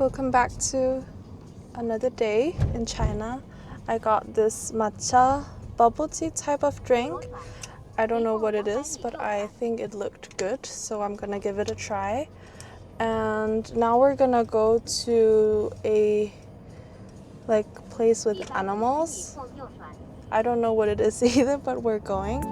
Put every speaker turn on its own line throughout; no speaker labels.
welcome back to another day in China. I got this matcha bubble tea type of drink. I don't know what it is, but I think it looked good, so I'm gonna give it a try. And now we're gonna go to a place with animals. I don't know what it is either, but we're going.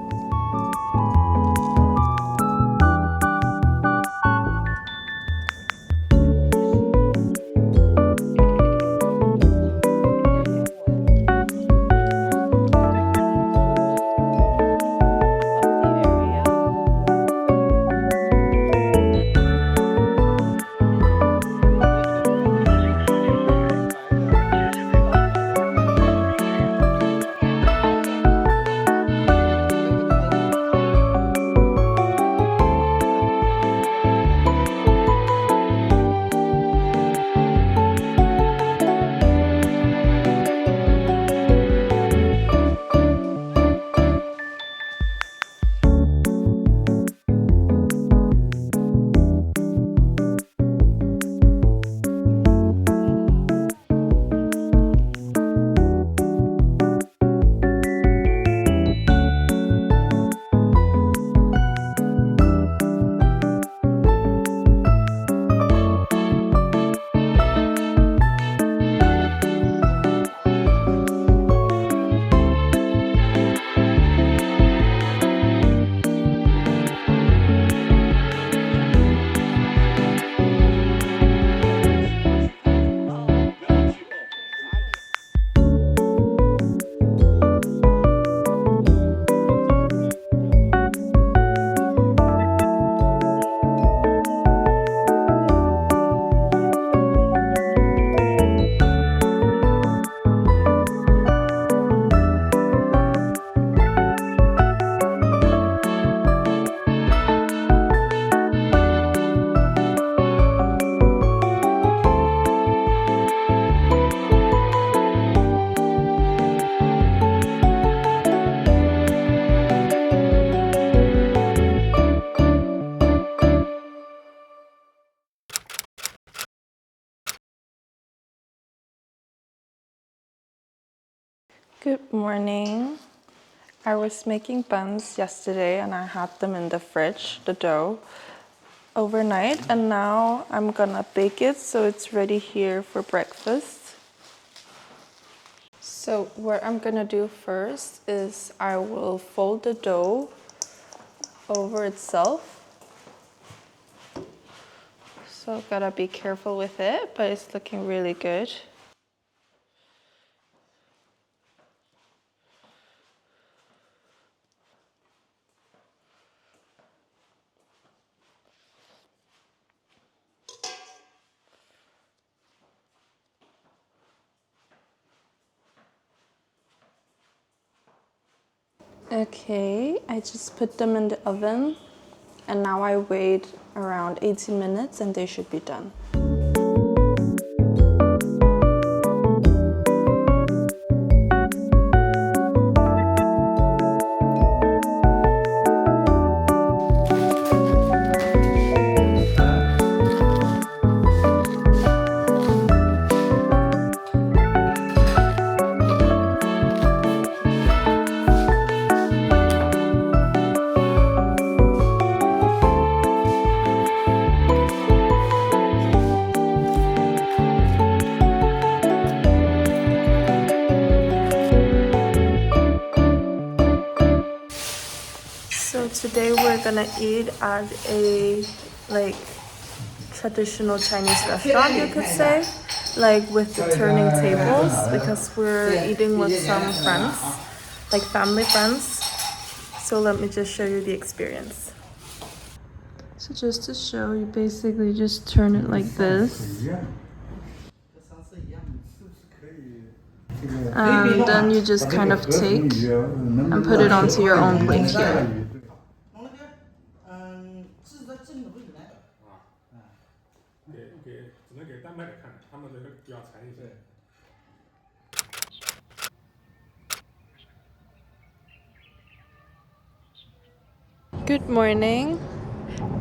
Good morning. I was making buns yesterday and I had them in the fridge, the dough, overnight, and now I'm gonna bake it so it's ready here for breakfast. So what I'm gonna do first is I will fold the dough over itself. So gotta be careful with it, but it's looking really good. Okay, I just put them in the oven and now I wait around 18 minutes and they should be done. So today we're gonna eat at a traditional Chinese restaurant, you could say, with the turning tables, because we're eating with some friends, family friends. So let me just show you the experience. So just to show, you basically just turn it like this. And then you just kind of take and put it onto your own plate here. Good morning.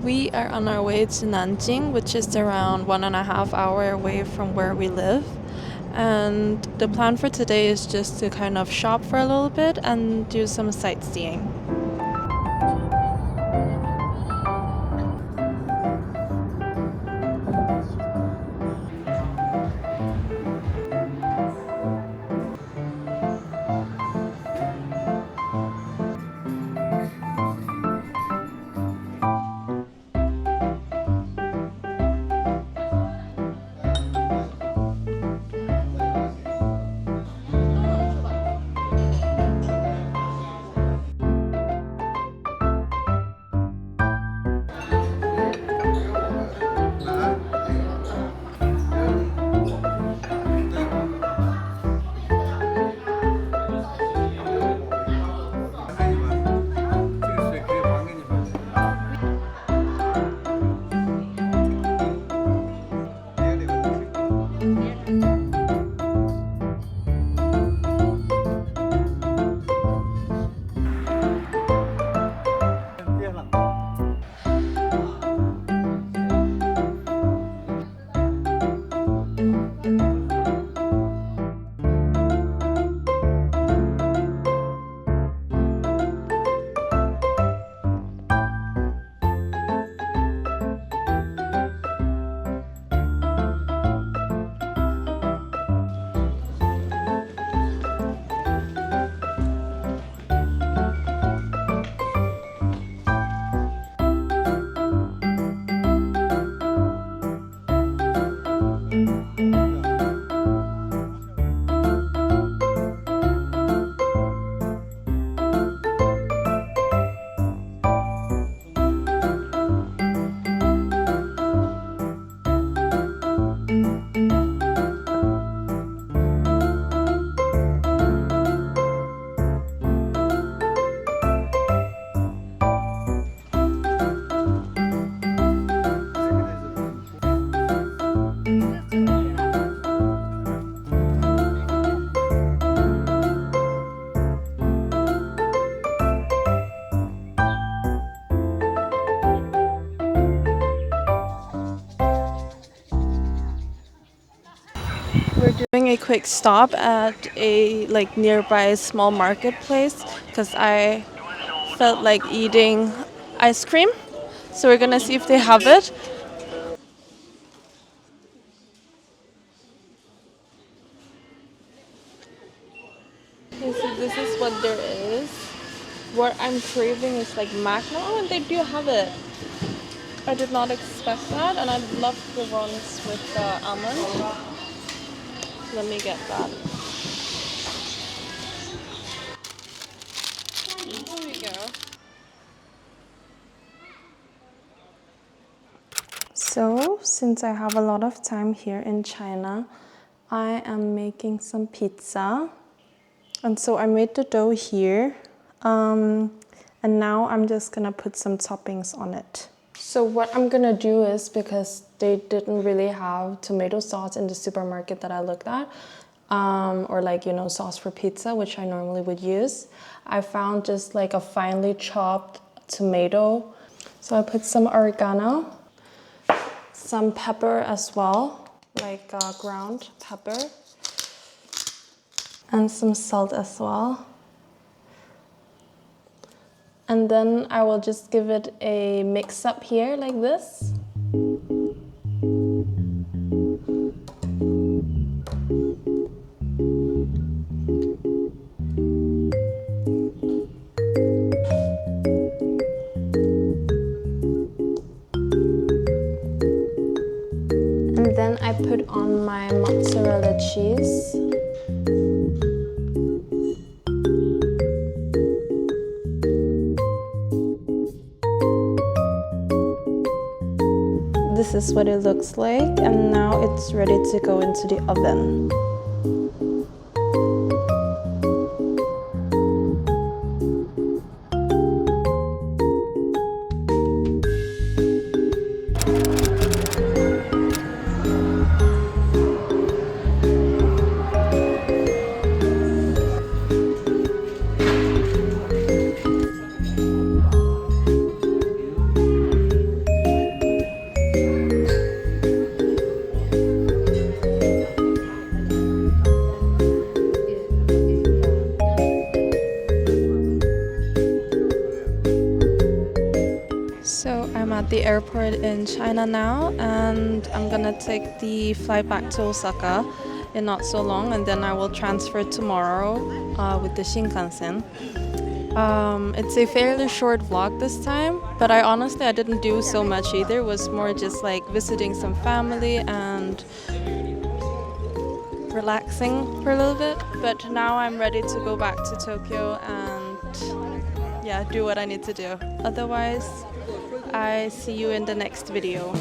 We are on our way to Nanjing, which is around 1.5 hours away from where we live. And the plan for today is just to kind of shop for a little bit and do some sightseeing. We're doing a quick stop at a nearby small marketplace because I felt like eating ice cream. So we're gonna see if they have it. Okay, so this is what there is. What I'm craving is like Magna. Oh, and they do have it. I did not expect that, and I love the ones with almond. Let me get that. Here we go. So, since I have a lot of time here in China, I am making some pizza. And so I made the dough here. And now I'm just gonna put some toppings on it. So what I'm gonna do is, because they didn't really have tomato sauce in the supermarket that I looked at, or sauce for pizza, which I normally would use, I found just like a finely chopped tomato. So I put some oregano, some pepper as well, like ground pepper, and some salt as well. And then I will just give it a mix up here like this. And then I put on my mozzarella cheese. This is what it looks like, and now it's ready to go into the oven. the airport in China now, and I'm gonna take the flight back to Osaka in not so long, and then I will transfer tomorrow with the Shinkansen. It's a fairly short vlog this time, but I didn't do so much either. It was more just like visiting some family and relaxing for a little bit. But now I'm ready to go back to Tokyo and yeah, do what I need to do. Otherwise, I see you in the next video.